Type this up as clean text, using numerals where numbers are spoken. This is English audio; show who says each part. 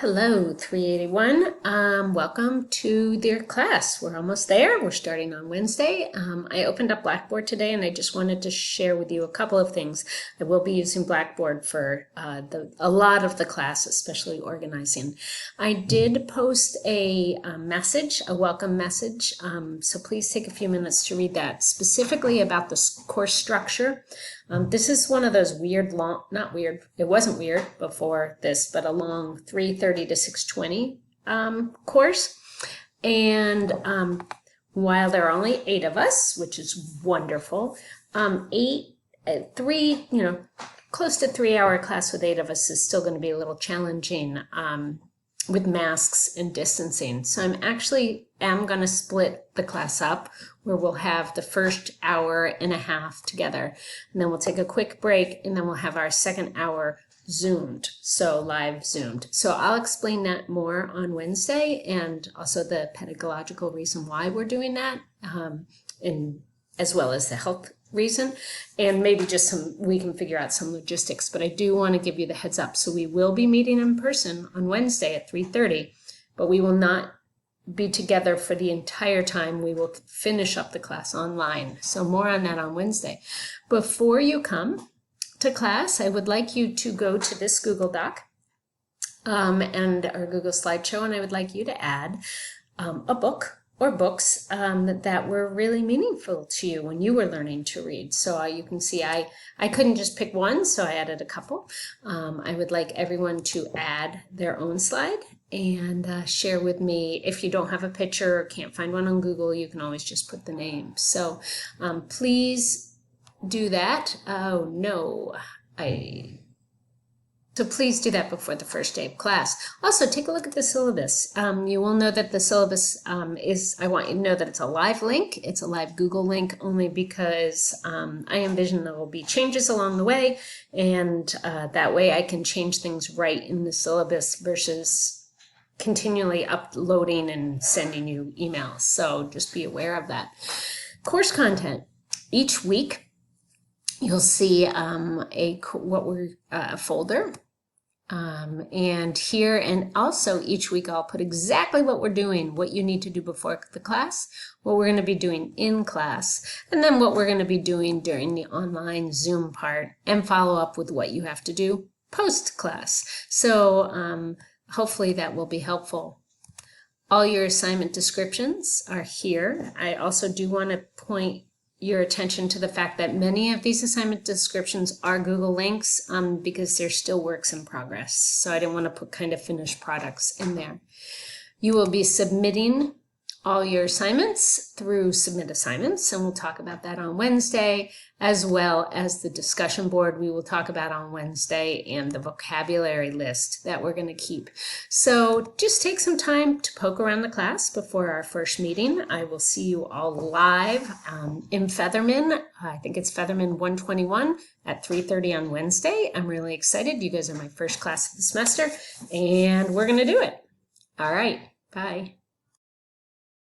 Speaker 1: Hello, 381. Welcome to their class. We're almost there. We're starting on Wednesday. I opened up Blackboard today and I just wanted to share with you a couple of things. I will be using Blackboard for a lot of the class, especially organizing. I did post a message, a welcome message, so please take a few minutes to read that, specifically about the course structure. This is one of those weird, not weird, it wasn't weird before this, but a long 3:30 to 6:20 course. And while there are only 8 of us, which is wonderful, close to 3-hour class with 8 of us is still going to be a little challenging with masks and distancing. So I'm going to split the class up where we'll have the first hour and a half together. And then we'll take a quick break and then we'll have our second hour Zoomed, so live Zoomed. So I'll explain that more on Wednesday and also the pedagogical reason why we're doing that, and as well as the health reason, and maybe just we can figure out some logistics. But I do want to give you the heads up. So we will be meeting in person on Wednesday at 3:30, but we will not be together for the entire time. We will finish up the class online. So more on that on Wednesday. Before you come to class, I would like you to go to this Google Doc and our Google slideshow, and I would like you to add a book or books that were really meaningful to you when you were learning to read. So you can see I couldn't just pick one, so I added a couple. I would like everyone to add their own slide and share with me. If you don't have a picture or can't find one on Google, you can always just put the name. So please do that. Oh no, So please do that before the first day of class. Also, take a look at the syllabus. You will know that the syllabus I want you to know that it's a live link. It's a live Google link only because I envision there will be changes along the way, and that way I can change things right in the syllabus versus continually uploading and sending you emails. So just be aware of that. Course content. Each week, you'll see a folder. And here, and also each week I'll put exactly what we're doing, what you need to do before the class, what we're going to be doing in class, and then what we're going to be doing during the online Zoom part, and follow up with what you have to do post-class. So hopefully that will be helpful. All your assignment descriptions are here. I also do want to point your attention to the fact that many of these assignment descriptions are Google links because they're still works in progress. So I didn't want to put kind of finished products in there. You will be submitting all your assignments through Submit Assignments, and we'll talk about that on Wednesday, as well as the discussion board we will talk about on Wednesday, and the vocabulary list that we're going to keep. So just take some time to poke around the class before our first meeting. I will see you all live in Featherman. I think it's Featherman 121 at 3:30 on Wednesday. I'm really excited. You guys are my first class of the semester, and we're going to do it. All right. Bye.